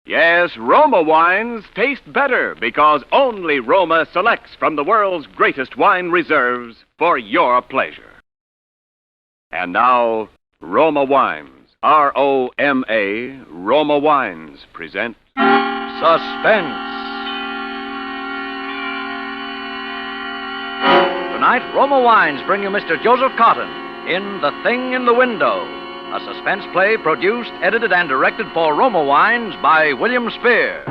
Yes, Roma wines taste better because only Roma selects from the world's greatest wine reserves for your pleasure. And now, Roma Wines, R-O-M-A, Roma Wines present Suspense. Tonight, Roma Wines bring you Mr. Joseph Cotten in The Thing in the Window, a suspense play produced, edited, and directed for Roma Wines by William Spear.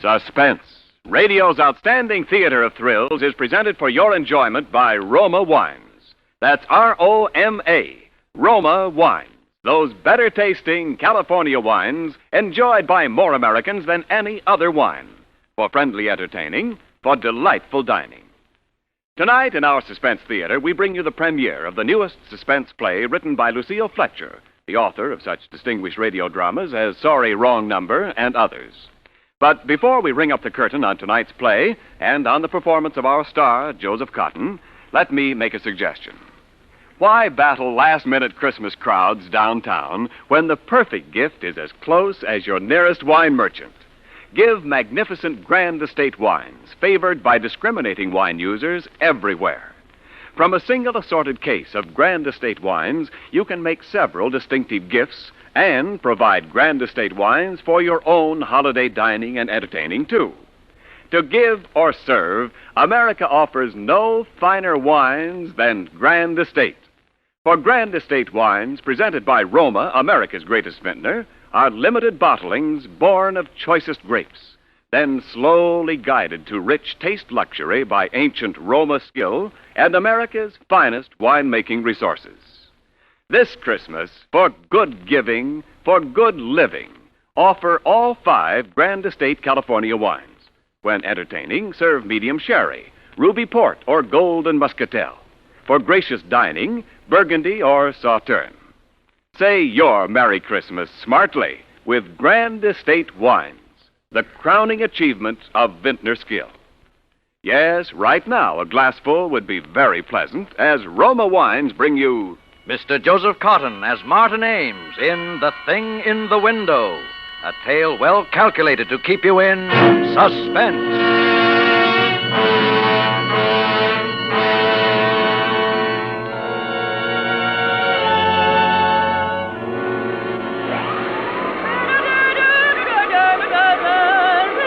Suspense, radio's outstanding theater of thrills, is presented for your enjoyment by Roma Wines. That's R-O-M-A, Roma Wines. Those better-tasting California wines enjoyed by more Americans than any other wine. For friendly entertaining, for delightful dining. Tonight in our Suspense Theater, we bring you the premiere of the newest suspense play written by Lucille Fletcher, the author of such distinguished radio dramas as Sorry, Wrong Number and others. But before we ring up the curtain on tonight's play and on the performance of our star, Joseph Cotten, let me make a suggestion. Why battle last-minute Christmas crowds downtown when the perfect gift is as close as your nearest wine merchant? Give magnificent Grand Estate wines, favored by discriminating wine users everywhere. From a single assorted case of Grand Estate wines, you can make several distinctive gifts and provide Grand Estate wines for your own holiday dining and entertaining, too. To give or serve, America offers no finer wines than Grand Estate. For Grand Estate wines, presented by Roma, America's greatest vintner, are limited bottlings born of choicest grapes, then slowly guided to rich taste luxury by ancient Roma skill and America's finest winemaking resources. This Christmas, for good giving, for good living, offer all 5 Grand Estate California wines. When entertaining, serve medium sherry, ruby port, or golden muscatel. For gracious dining, Burgundy or Sauterne. Say your Merry Christmas smartly with Grand Estate wines, the crowning achievement of vintner skill. Yes, right now a glassful would be very pleasant as Roma Wines bring you Mr. Joseph Cotten as Martin Ames in The Thing in the Window, a tale well calculated to keep you in suspense.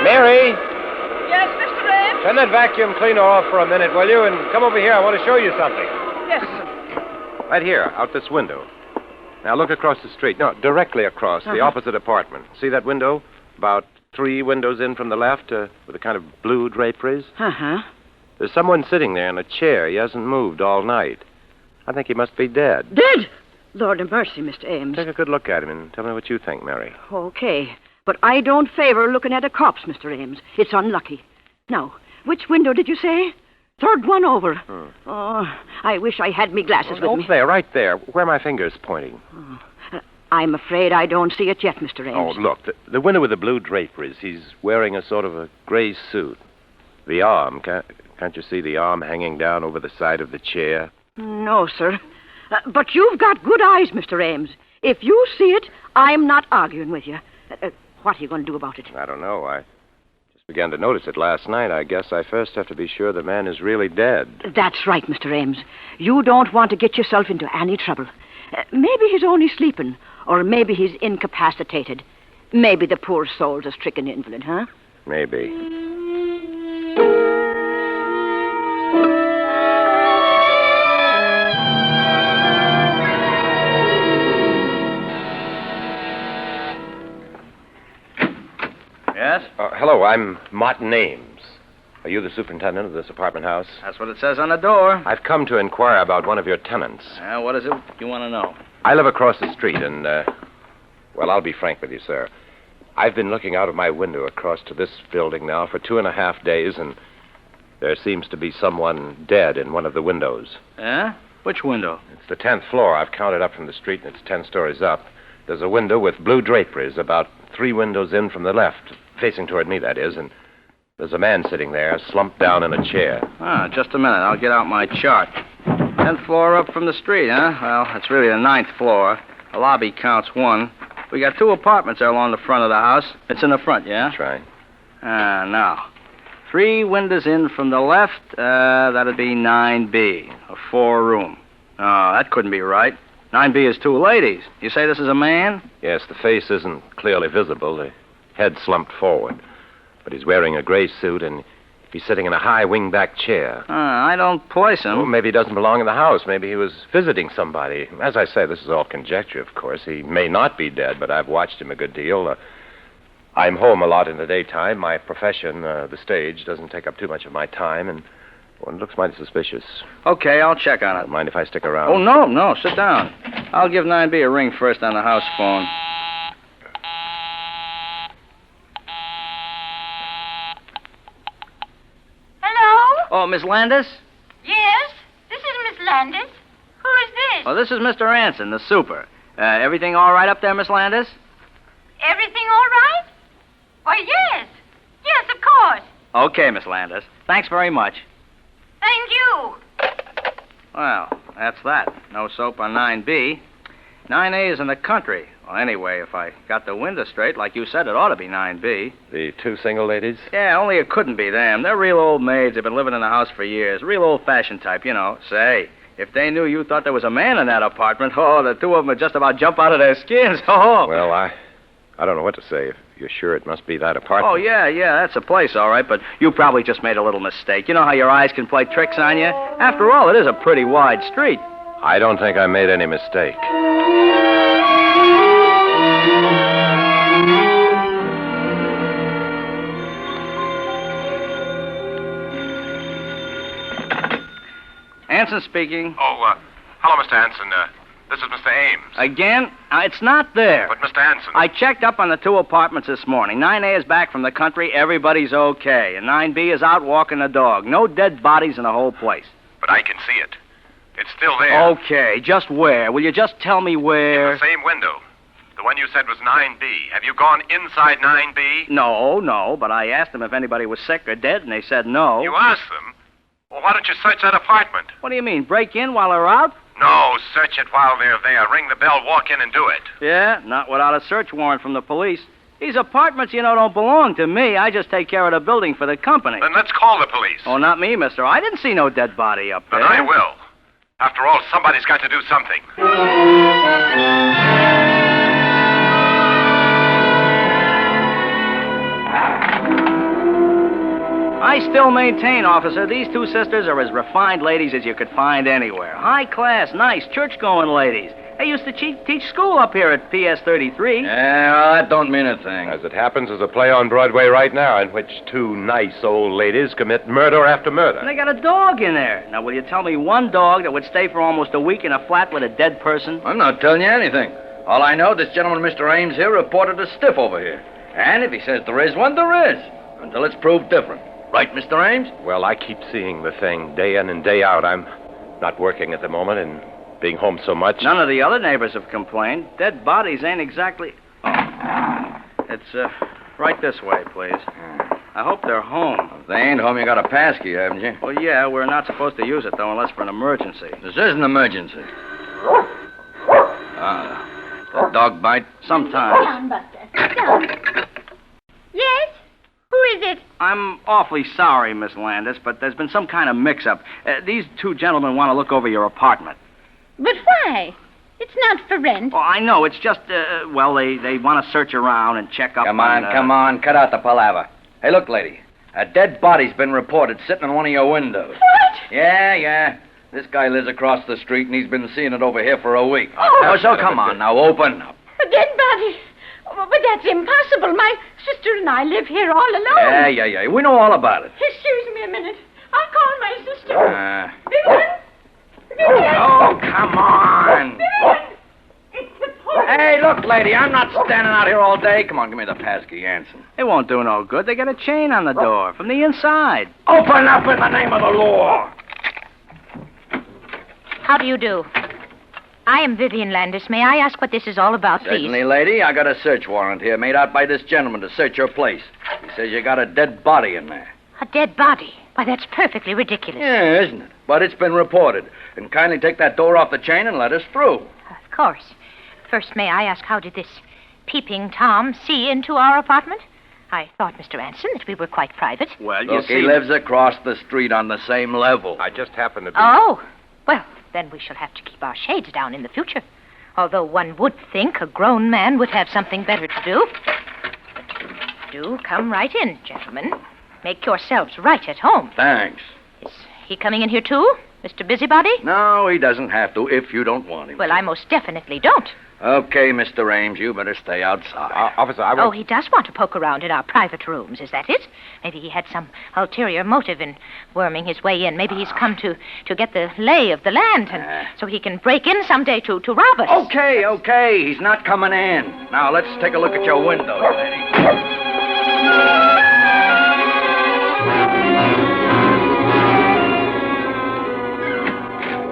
Mary? Yes, Mr. Ames? Turn that vacuum cleaner off for a minute, will you? And come over here. I want to show you something. Yes, sir. Right here, out this window. Now look across the street. No, directly across, the opposite apartment. See that window? About 3 windows in from the left, with a kind of blue draperies. Uh-huh. There's someone sitting there in a chair. He hasn't moved all night. I think he must be dead. Dead? Lord have mercy, Mr. Ames. Take a good look at him and tell me what you think, Mary. Okay. But I don't favor looking at a corpse, Mr. Ames. It's unlucky. Now, which window did you say? 3rd one over. Oh, I wish I had me glasses with over me. There, right there, where my finger's pointing. I'm afraid I don't see it yet, Mr. Ames. Oh, look, the window with the blue draperies. He's wearing a sort of a gray suit. The arm, can't you see the arm hanging down over the side of the chair? No, sir. But you've got good eyes, Mr. Ames. If you see it, I'm not arguing with you. What are you going to do about it? I don't know. I just began to notice it last night. I guess I first have to be sure the man is really dead. That's right, Mr. Ames. You don't want to get yourself into any trouble. Maybe he's only sleeping, or maybe he's incapacitated. Maybe the poor soul's a stricken invalid, huh? Maybe. Yes? Hello, I'm Martin Ames. Are you the superintendent of this apartment house? That's what it says on the door. I've come to inquire about one of your tenants. What is it you want to know? I live across the street, and, well, I'll be frank with you, sir. I've been looking out of my window across to this building now for 2.5 days, and there seems to be someone dead in one of the windows. Yeah? Which window? It's the 10th floor. I've counted up from the street, and it's 10 stories up. There's a window with blue draperies about 3 windows in from the left, facing toward me, that is, and there's a man sitting there, slumped down in a chair. Just a minute. I'll get out my chart. 10th floor up from the street, huh? Well, it's really the 9th floor. The lobby counts 1. We got 2 apartments there along the front of the house. It's in the front, yeah? That's right. Now. 3 windows in from the left. That'd be 9B, a 4-room. Oh, that couldn't be right. 9B is 2 ladies. You say this is a man? Yes, the face isn't clearly visible. The head slumped forward. But he's wearing a gray suit, and he's sitting in a high wing-back chair. I don't place him. Well, maybe he doesn't belong in the house. Maybe he was visiting somebody. As I say, this is all conjecture, of course. He may not be dead, but I've watched him a good deal. I'm home a lot in the daytime. My profession, the stage, doesn't take up too much of my time, and it looks mighty suspicious. Okay, I'll check on it. Don't mind if I stick around? Oh, no, sit down. I'll give 9B a ring first on the house phone. Hello? Oh, Miss Landis? Yes, this is Miss Landis. Who is this? Oh, this is Mr. Anson, the super. Everything all right up there, Miss Landis? Everything all right? Why, yes. Yes, of course. Okay, Miss Landis. Thanks very much. Thank you. Well, that's that. No soap on 9B. 9A is in the country. Well, anyway, if I got the window straight, like you said, it ought to be 9B. The 2 single ladies? Yeah, only it couldn't be them. They're real old maids. They've been living in the house for years. Real old-fashioned type, you know. Say, if they knew you thought there was a man in that apartment, the 2 of them would just about jump out of their skins. Oh. Well, I don't know what to say. If you're sure it must be that apartment. Oh, yeah, that's the place, all right, but you probably just made a little mistake. You know how your eyes can play tricks on you? After all, it is a pretty wide street. I don't think I made any mistake. Anson speaking. Oh, hello, Mr. Hanson. This is Mr. Ames. Again? It's not there. But, Mr. Hanson... I checked up on the 2 apartments this morning. 9A is back from the country. Everybody's okay. And 9B is out walking the dog. No dead bodies in the whole place. But I can see it. It's still there. Okay, just where? Will you just tell me where? In the same window. The one you said was 9B. Have you gone inside 9B? No, but I asked them if anybody was sick or dead, and they said no. You asked them? Well, why don't you search that apartment? What do you mean, break in while they're out? No, search it while they're there. Ring the bell, walk in, and do it. Yeah, not without a search warrant from the police. These apartments, don't belong to me. I just take care of the building for the company. Then let's call the police. Oh, not me, mister. I didn't see no dead body up there. Then I will. After all, somebody's got to do something. I still maintain, officer, these 2 sisters are as refined ladies as you could find anywhere. High class, nice, church-going ladies. They used to teach school up here at PS 33. Yeah, well, that don't mean a thing. As it happens, there's a play on Broadway right now in which 2 nice old ladies commit murder after murder. And they got a dog in there. Now, will you tell me one dog that would stay for almost a week in a flat with a dead person? I'm not telling you anything. All I know, this gentleman, Mr. Ames here, reported a stiff over here. And if he says there is one, there is. Until it's proved different. Right, Mr. Ames? Well, I keep seeing the thing day in and day out. I'm not working at the moment and being home so much. None of the other neighbors have complained. Dead bodies ain't exactly... Oh. It's, right this way, please. I hope they're home. If they ain't home, you got a pass key, haven't you? Well, yeah, we're not supposed to use it, though, unless for an emergency. This is an emergency. The dog bite? Sometimes. Sit down, Buster. Sit down. Yes? Who is it? I'm awfully sorry, Miss Landis, but there's been some kind of mix-up. These 2 gentlemen want to look over your apartment. But why? It's not for rent. Oh, I know. It's just, they want to search around and check up Come on. Cut out the palaver. Hey, look, lady. A dead body's been reported sitting in one of your windows. What? Yeah. This guy lives across the street, and he's been seeing it over here for a week. Oh. So come on, now, open up. A dead body? Oh, but that's impossible. My sister and I live here all alone. Yeah. We know all about it. Excuse me a minute. I'll call my sister. Vivian? Oh, come on. Vivian! It's the police. Hey, look, lady, I'm not standing out here all day. Come on, give me the pass key, Anson. It won't do no good. They got a chain on the door from the inside. Open up in the name of the law. How do you do? I am Vivian Landis. May I ask what this is all about, please? Certainly, lady. I got a search warrant here made out by this gentleman to search your place. He says you got a dead body in there. A dead body? Why, that's perfectly ridiculous. Yeah, isn't it? But it's been reported. And kindly take that door off the chain and let us through. Of course. First, may I ask, how did this peeping Tom see into our apartment? I thought, Mr. Anson, that we were quite private. Well, Look, he lives across the street on the same level. I just happened to be... Oh, well, then we shall have to keep our shades down in the future. Although one would think a grown man would have something better to do. Do come right in, gentlemen. Make yourselves right at home. Thanks. Is he coming in here, too, Mr. Busybody? No, he doesn't have to if you don't want him. Well, I most definitely don't. Okay, Mr. Ames, you better stay outside. Officer, I Oh, won't... he does want to poke around in our private rooms, is that it? Maybe he had some ulterior motive in worming his way in. Maybe he's come to get the lay of the land, and so he can break in someday to rob us. Okay, he's not coming in. Now, let's take a look at your window, Eddie.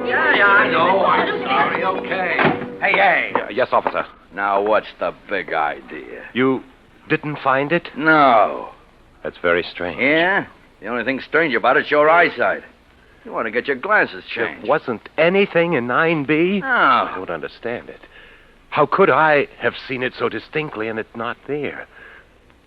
Yeah, I know. I'm sorry. Okay. Hey. Yes, officer. Now, what's the big idea? You didn't find it? No. That's very strange. Yeah? The only thing strange about it's your eyesight. You want to get your glasses changed. There wasn't anything in 9B? I No. don't understand it. How could I have seen it so distinctly and it not there?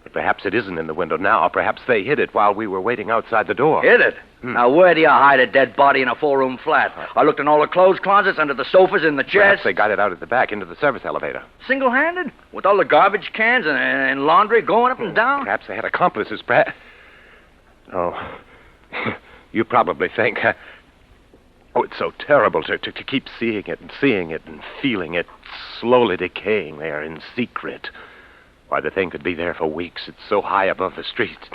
But perhaps it isn't in the window now. Perhaps they hid it while we were waiting outside the door. Hit it. Now, where do you hide a dead body in a four-room flat? I looked in all the clothes closets, under the sofas, in the chairs. Perhaps they got it out at the back into the service elevator. Single-handed? With all the garbage cans and laundry going up and down? Perhaps they had accomplices, perhaps. Oh, you probably think... Oh, it's so terrible to keep seeing it and feeling it slowly decaying there in secret. Why, the thing could be there for weeks. It's so high above the street.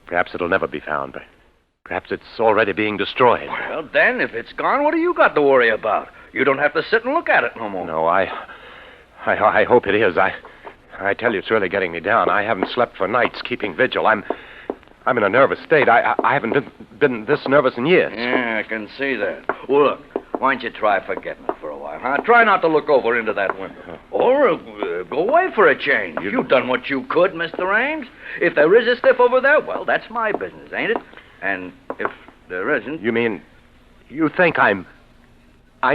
Perhaps it'll never be found. But perhaps it's already being destroyed. Well, then, if it's gone, what do you got to worry about? You don't have to sit and look at it no more. No, I hope it is. I tell you, it's really getting me down. I haven't slept for nights keeping vigil. I'm in a nervous state. I haven't been this nervous in years. Yeah, I can see that. Well, look, why don't you try forgetting it for a while, huh? Try not to look over into that window. Or go away for a change. You've done what you could, Mr. Ames. If there is a stiff over there, well, that's my business, ain't it? And if there isn't... You mean, you think I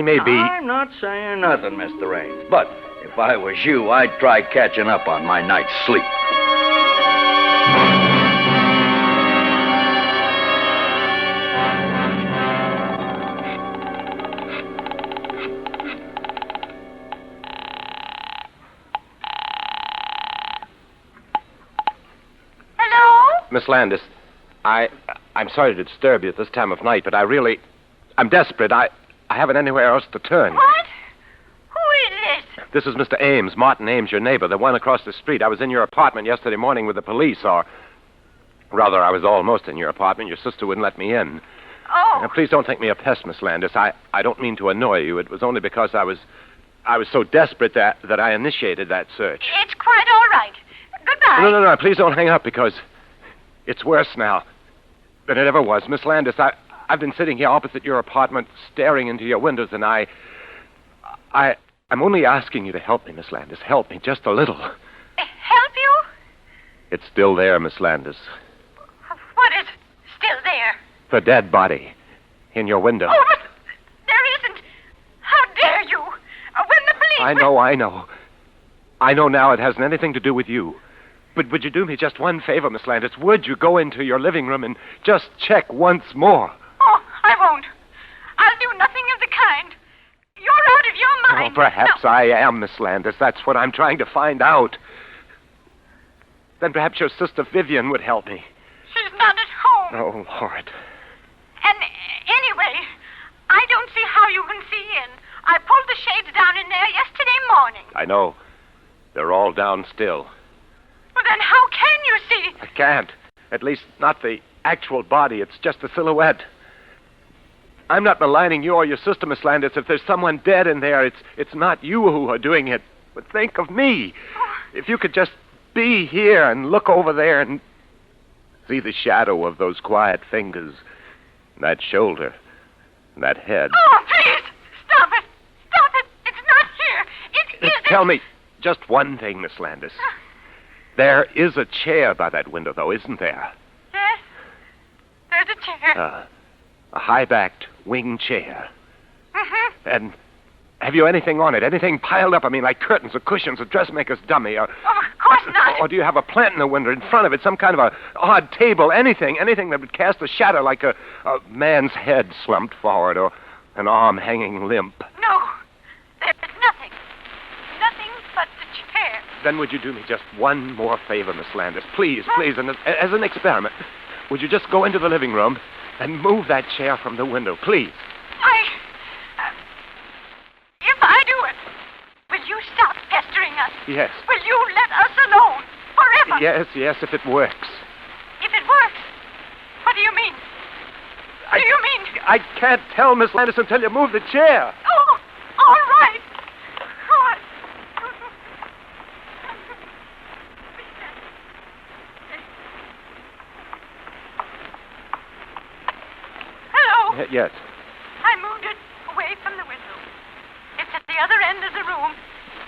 may be... I'm not saying nothing, Mr. Ames. But if I was you, I'd try catching up on my night's sleep. Miss Landis, I'm sorry to disturb you at this time of night, but I'm desperate. I haven't anywhere else to turn. What? Who is this? This is Mr. Ames, Martin Ames, your neighbor, the one across the street. I was in your apartment yesterday morning with the police, or rather, I was almost in your apartment. Your sister wouldn't let me in. Oh. Now, please don't think me a pest, Miss Landis. I don't mean to annoy you. It was only because I was so desperate that I initiated that search. It's quite all right. Goodbye. No, please don't hang up, because it's worse now than it ever was. Miss Landis, I've been sitting here opposite your apartment, staring into your windows, and I'm only asking you to help me, Miss Landis. Help me just a little. Help you? It's still there, Miss Landis. What is still there? The dead body in your window. Oh, but there isn't. How dare you? When the police... I know. I know now it hasn't anything to do with you. But would you do me just one favor, Miss Landis? Would you go into your living room and just check once more? Oh, I won't. I'll do nothing of the kind. You're out of your mind. Oh, perhaps I am, Miss Landis. That's what I'm trying to find out. Then perhaps your sister Vivian would help me. She's not at home. Oh, Lord. And anyway, I don't see how you can see in. I pulled the shades down in there yesterday morning. I know. They're all down still. Well, then how can you see? I can't. At least not the actual body. It's just a silhouette. I'm not maligning you or your sister, Miss Landis. If there's someone dead in there, it's not you who are doing it. But think of me. If you could just be here and look over there and see the shadow of those quiet fingers, and that shoulder, and that head. Oh, please! Stop it! Stop it! It's not here! It isn't! Tell me just one thing, Miss Landis. There is a chair by that window, though, isn't there? Yes. There's a chair. A high-backed wing chair. Mm-hmm. Have you anything on it? Anything piled up? I mean, like curtains or cushions or dressmaker's dummy or... Oh, of course not. Or do you have a plant in the window in front of it? Some kind of a odd table? Anything that would cast a shadow like a man's head slumped forward or an arm hanging limp? No. There's nothing. Nothing but the chair. Then would you do me just one more favor, Miss Landis? Please, please, and as an experiment, would you just go into the living room and move that chair from the window, please? If I do it, will you stop pestering us? Yes. Will you let us alone forever? Yes, if it works. If it works? What do you mean? Do you mean... I can't tell, Miss Landis, until you move the chair. Oh, all right. Hello? Yes. I moved it away from the window. It's at the other end of the room,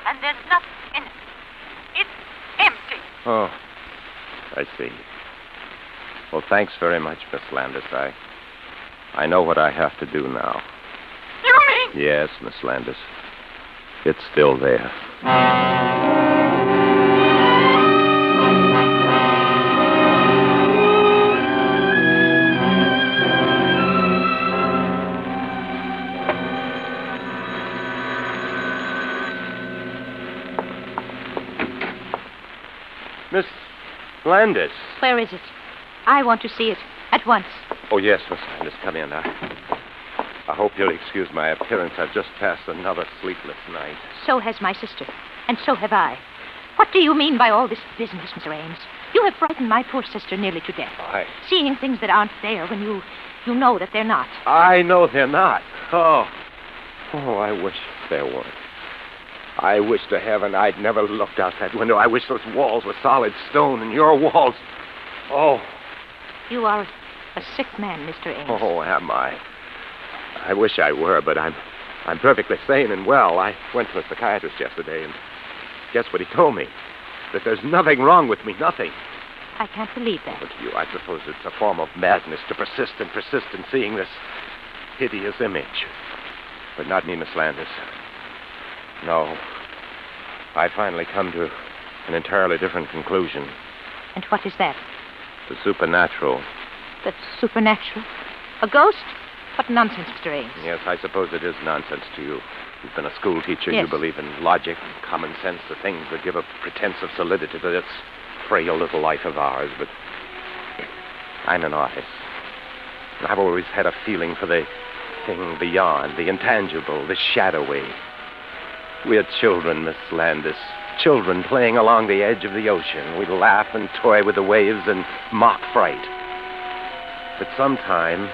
and there's nothing in it. It's empty. Oh, I see. Well, thanks very much, Miss Landis. I know what I have to do now. You mean? Yes, Miss Landis. It's still there. Miss Landis. Where is it? I want to see it at once. Oh, yes, Miss Landis. Come in. I hope you'll excuse my appearance. I've just passed another sleepless night. So has my sister, and so have I. What do you mean by all this business, Mr. Ames? You have frightened my poor sister nearly to death. Seeing things that aren't there when you know that they're not. I know they're not. Oh, I wish there weren't. I wish to heaven I'd never looked out that window. I wish those walls were solid stone and your walls... Oh. You are a sick man, Mr. Ames. Oh, am I? I wish I were, but I'm perfectly sane and well. I went to a psychiatrist yesterday, and guess what he told me? That there's nothing wrong with me, nothing. I can't believe that. But to you, I suppose it's a form of madness to persist in seeing this hideous image. But not me, Miss Landis. No. I finally come to an entirely different conclusion. And what is that? The supernatural. The supernatural? A ghost? What nonsense, Mr. Ames. Yes, I suppose it is nonsense to you. You've been a school teacher. Yes. You believe in logic and common sense, the things that give a pretense of solidity to this frail little life of ours. But I'm an artist. And I've always had a feeling for the thing beyond, the intangible, the shadowy. We're children, Miss Landis. Children playing along the edge of the ocean. We laugh and toy with the waves and mock fright. But sometime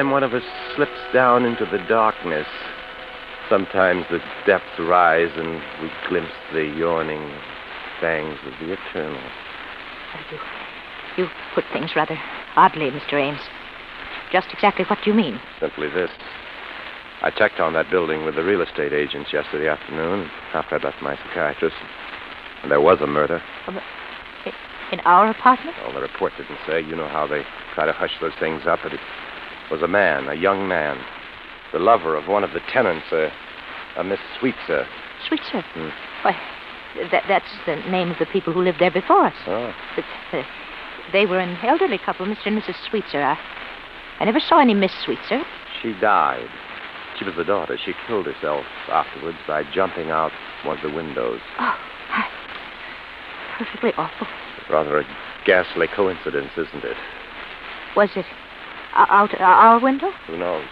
one of us slips down into the darkness. Sometimes the depths rise and we glimpse the yawning fangs of the eternal. You put things rather oddly, Mr. Ames. Just exactly what do you mean? Simply this. I checked on that building with the real estate agents yesterday afternoon after I'd left my psychiatrist. And there was a murder. In our apartment? Well, the report didn't say. You know how they try to hush those things up. But it was a man, a young man, the lover of one of the tenants, a Miss Sweetser. Sweetser? Why, that's the name of the people who lived there before us. Oh. But, they were an elderly couple, Mr. and Mrs. Sweetser. I never saw any Miss Sweetser. She died. She was the daughter. She killed herself afterwards by jumping out one of the windows. Oh, perfectly awful. Rather a ghastly coincidence, isn't it? Was it out our window? Who knows?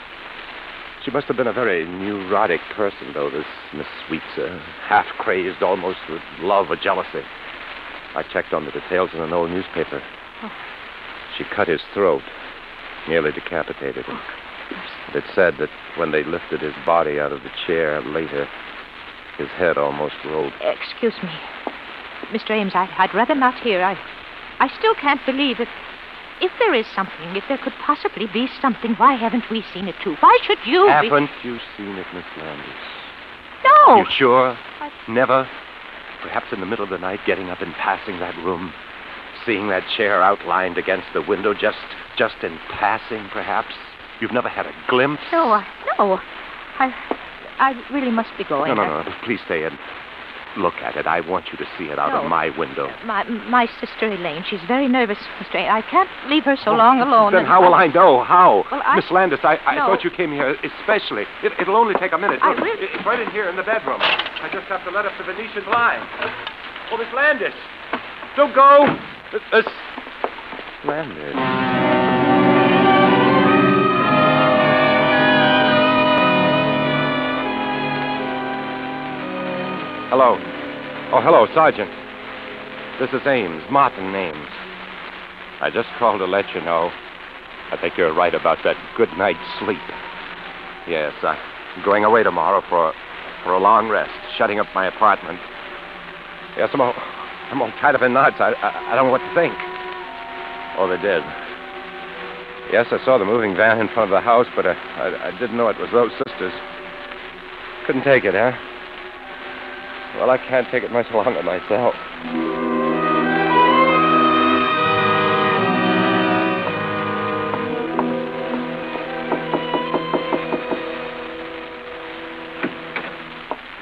She must have been a very neurotic person, though, this Miss Sweetser. Half-crazed almost with love or jealousy. I checked on the details in an old newspaper. Oh. She cut his throat, nearly decapitated him. It said that when they lifted his body out of the chair later, his head almost rolled. Excuse me. Mr. Ames, I'd rather not hear. I still can't believe it. If there is something, if there could possibly be something, why haven't we seen it too? Why should you Haven't you seen it, Miss Landis? No. You sure? Never? Perhaps in the middle of the night, getting up and passing that room, seeing that chair outlined against the window, just in passing, perhaps? You've never had a glimpse? No. I I really must be going. No. Please stay and look at it. I want you to see it out of my window. My sister Elaine, she's very nervous, Mr. I can't leave her so long alone. Then how will I know? How? Well, Miss Landis, I No. thought you came here especially. It'll only take a minute. I Look, really- It's right in here in the bedroom. I just have to let up the Venetian blind. Oh, Miss Landis. Don't go. Miss Landis. Hello. Oh, hello, Sergeant. This is Ames, Martin Ames. I just called to let you know. I think you're right about that good night's sleep. Yes, I'm going away tomorrow for a long rest, shutting up my apartment. Yes, I'm all tied up in knots. I don't know what to think. Oh, they did. Yes, I saw the moving van in front of the house, but I didn't know it was those sisters. Couldn't take it, huh? Well, I can't take it much longer myself.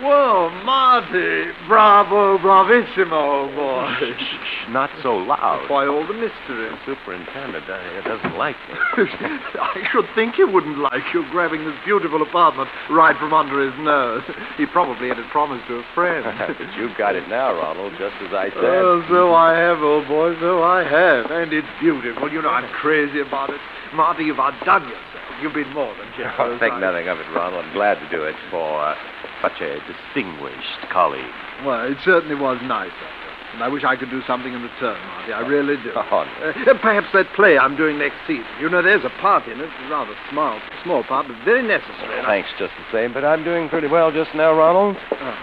Whoa, Marty. Bravo, bravissimo, boy. Shh, not so loud. Why all the mystery? The superintendent doesn't like me. I should think he wouldn't like you grabbing this beautiful apartment right from under his nose. He probably had it promised to a friend. But you've got it now, Ronald, just as I said. Oh, so I have, old boy, so I have. And it's beautiful. You know I'm crazy about it. Marty, you've outdone yourself. You've been more than generous. Oh, think nothing of it, Ronald. I'm glad to do it for such a distinguished colleague. Well, it certainly was nice of you. And I wish I could do something in return, Marty. I really do. Oh, no. Perhaps that play I'm doing next season. You know, there's a part in it. It's a rather small part, but very necessary. Well, thanks just the same, but I'm doing pretty well just now, Ronald. Oh.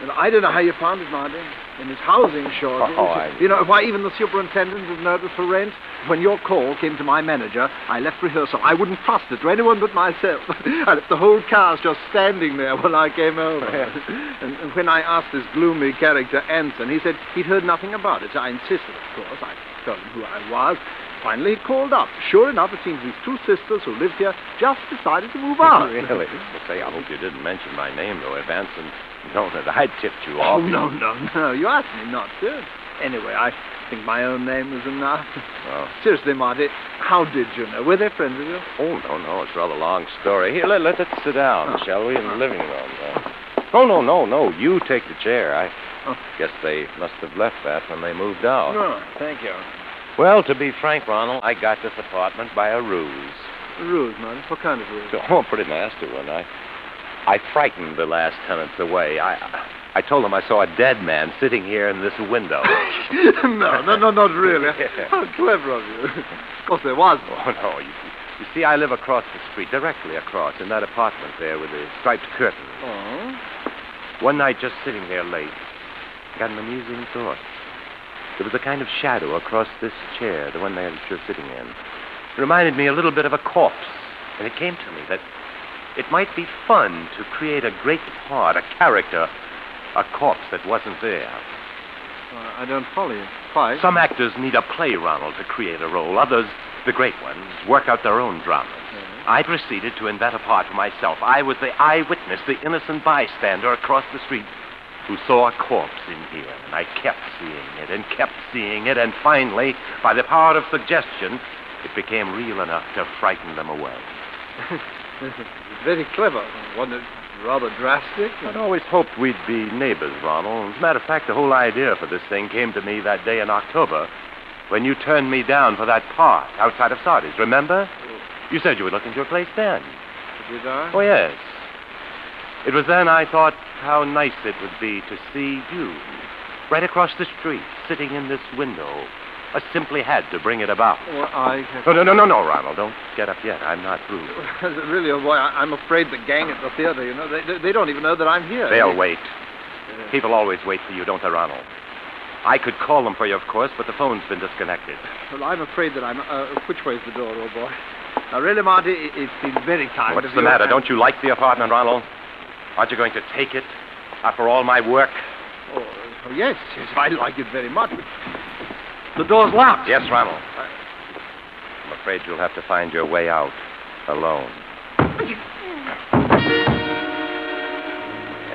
And I don't know how you found it, Marty. In his housing shortage. Oh, You know, why even the superintendent is nervous for rent. When your call came to my manager, I left rehearsal. I wouldn't trust it to anyone but myself. I left the whole cast just standing there when I came over. And when I asked this gloomy character, Anson, he said he'd heard nothing about it. So I insisted, of course. I told him who I was. Finally, he called up. Sure enough, it seems these two sisters who lived here just decided to move out. Really? Well, say, I hope you didn't mention my name, though. If Anson known that I tipped you Oh, off. no. You asked me not to. Anyway, I think my own name was enough. Oh. Seriously, Marty, how did you know? Were they friends of yours? Oh, no. It's a rather long story. Here, let us sit down, shall we, in the living room. No. You take the chair. I guess they must have left that when they moved out. No, thank you. Well, to be frank, Ronald, I got this apartment by a ruse. A ruse, Marty? What kind of ruse? Oh, a pretty nasty one. I frightened the last tenants away. I told them I saw a dead man sitting here in this window. No, not really. How clever of you. Of course, there was one. Oh, no. You see, I live across the street, directly across, in that apartment there with the striped curtain. Oh? One night, just sitting there late, I got an amusing thought. There was a kind of shadow across this chair, the one that you're sitting in. It reminded me a little bit of a corpse. And it came to me that it might be fun to create a great part, a character, a corpse that wasn't there. I don't follow you. Quite. Some actors need a play, Ronald, to create a role. Others, the great ones, work out their own dramas. Mm-hmm. I proceeded to invent a part for myself. I was the eyewitness, the innocent bystander across the street who saw a corpse in here. And I kept seeing it, and finally, by the power of suggestion, it became real enough to frighten them away. Very clever. Wasn't it rather drastic? I'd always hoped we'd be neighbors, Ronald. As a matter of fact, the whole idea for this thing came to me that day in October when you turned me down for that part outside of Sardi's. Remember? You said you were looking for a place then. Did I? Oh, yes. It was then I thought how nice it would be to see you right across the street, sitting in this window. I simply had to bring it about. Well, No, Ronald. Don't get up yet. I'm not through. Really, old boy, I'm afraid the gang at the theater, you know, they don't even know that I'm here. They'll wait. People always wait for you, don't they, Ronald? I could call them for you, of course, but the phone's been disconnected. Well, I'm afraid that I'm... which way's the door, old boy? Now, really, Marty, it's been very kind What's of the you. matter? Don't you like the apartment, Ronald? Aren't you going to take it after all my work? Oh, yes, I like it very much. But the door's locked. Yes, Ronald. I'm afraid you'll have to find your way out alone.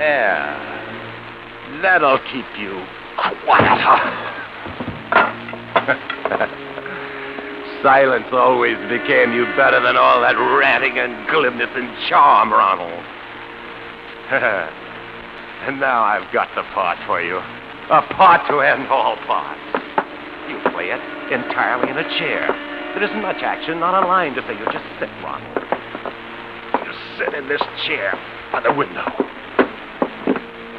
Yeah. That'll keep you quiet. Silence always became you better than all that ranting and glibness and charm, Ronald. And now I've got the part for you. A part to end all parts. You play it entirely in a chair. There isn't much action, not a line to say. You just sit, Ronald. You sit in this chair by the window.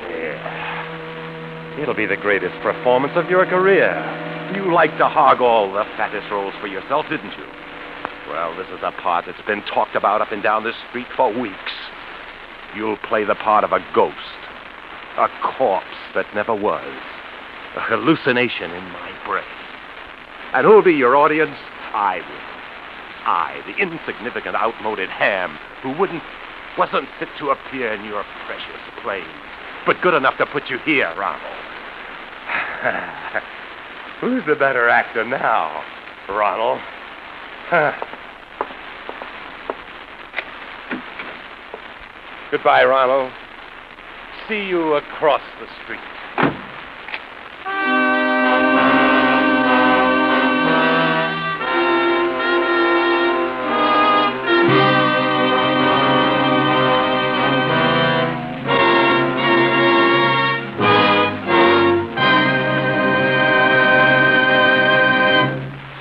Yeah. It'll be the greatest performance of your career. You liked to hog all the fattest roles for yourself, didn't you? Well, this is a part that's been talked about up and down this street for weeks. You'll play the part of a ghost. A corpse that never was. A hallucination in my brain. And who'll be your audience? I will. I, the insignificant, outmoded ham who wasn't fit to appear in your precious plays, but good enough to put you here, Ronald. Who's the better actor now, Ronald? Goodbye, Ronald. See you across the street.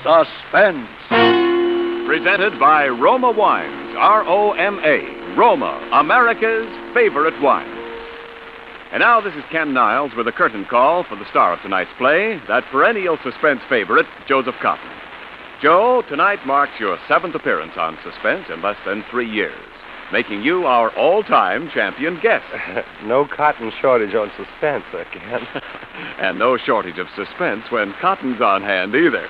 Suspense. Presented by Roma Wines, R-O-M-A, Roma, America's favorite wine. And now this is Ken Niles with a curtain call for the star of tonight's play, that perennial suspense favorite, Joseph Cotten. Joe, tonight marks your 7th appearance on Suspense in less than 3 years, making you our all-time champion guest. No Cotten shortage on Suspense, Ken. And no shortage of suspense when Cotten's on hand either.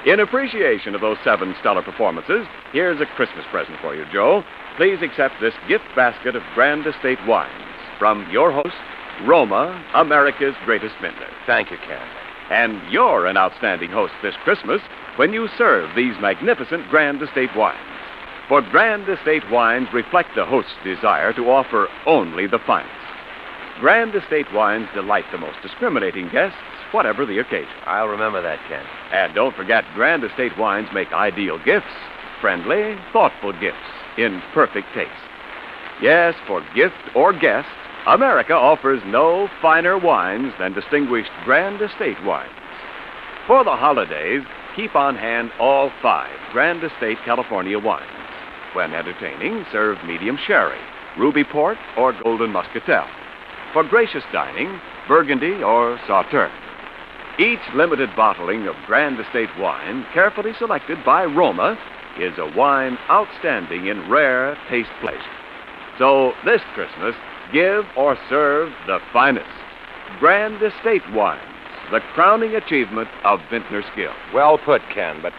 In appreciation of those 7 stellar performances, here's a Christmas present for you, Joe. Please accept this gift basket of Grand Estate wines from your host, Roma, America's greatest vintner. Thank you, Ken. And you're an outstanding host this Christmas when you serve these magnificent Grand Estate wines. For Grand Estate wines reflect the host's desire to offer only the finest. Grand Estate wines delight the most discriminating guests, whatever the occasion. I'll remember that, Ken. And don't forget, Grand Estate wines make ideal gifts, friendly, thoughtful gifts, in perfect taste. Yes, for gift or guest, America offers no finer wines than distinguished Grand Estate wines. For the holidays, keep on hand all 5 Grand Estate California wines. When entertaining, serve medium sherry, ruby port, or golden muscatel. For gracious dining, Burgundy or Sauterne. Each limited bottling of Grand Estate wine, carefully selected by Roma, is a wine outstanding in rare taste pleasure. So this Christmas, give or serve the finest. Grand Estate wines, the crowning achievement of vintner skill. Well put, Ken, but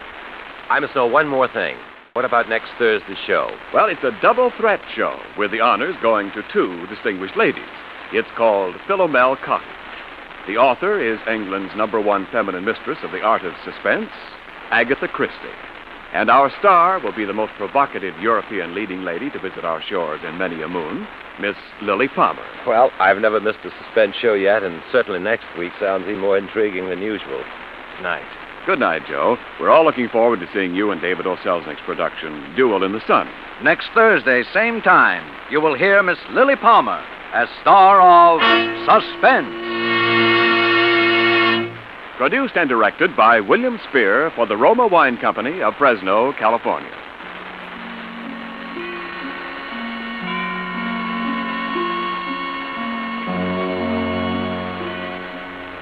I must know one more thing. What about next Thursday's show? Well, it's a double threat show with the honors going to 2 distinguished ladies. It's called Philomel Cotten. The author is England's #1 feminine mistress of the art of suspense, Agatha Christie. And our star will be the most provocative European leading lady to visit our shores in many a moon, Miss Lily Palmer. Well, I've never missed a Suspense show yet, and certainly next week sounds even more intriguing than usual. Good night. Good night, Joe. We're all looking forward to seeing you in David O. Selznick's production, Duel in the Sun. Next Thursday, same time, you will hear Miss Lily Palmer as star of Suspense. Produced and directed by William Spear for the Roma Wine Company of Fresno, California.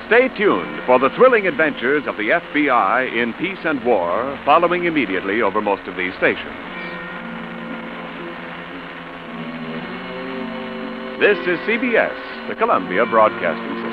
Stay tuned for the thrilling adventures of the FBI in peace and war, following immediately over most of these stations. This is CBS, the Columbia Broadcasting System.